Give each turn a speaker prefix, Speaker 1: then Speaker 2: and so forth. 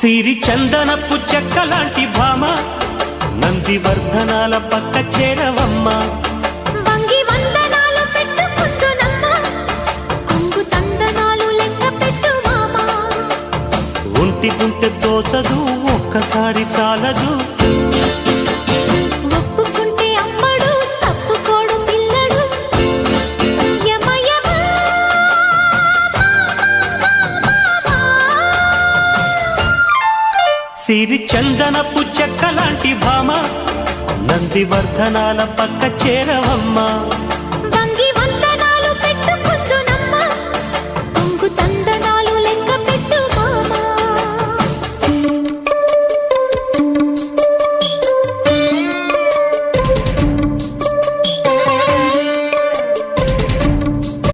Speaker 1: సిరి చందనపు చెక్కలాంటి భామ నందివర్ధనాల పక్క చేరవమ్మ
Speaker 2: వంగి వందనాలు పెట్టుకుంటున్నమ్మ కొంగు తందనాలు లెక్క పెట్టు మామ
Speaker 1: ఒంటి గుంటె తోచదు ఒక్కసారి చాలదు
Speaker 2: ఒప్పుకుంటే అమ్మడు తప్పుకోడు పిల్లడు యమ యమ
Speaker 1: సిరి చందనపు చెక్కలాంటి భామ నందివర్ధనాల పక్క చేరవమ్మ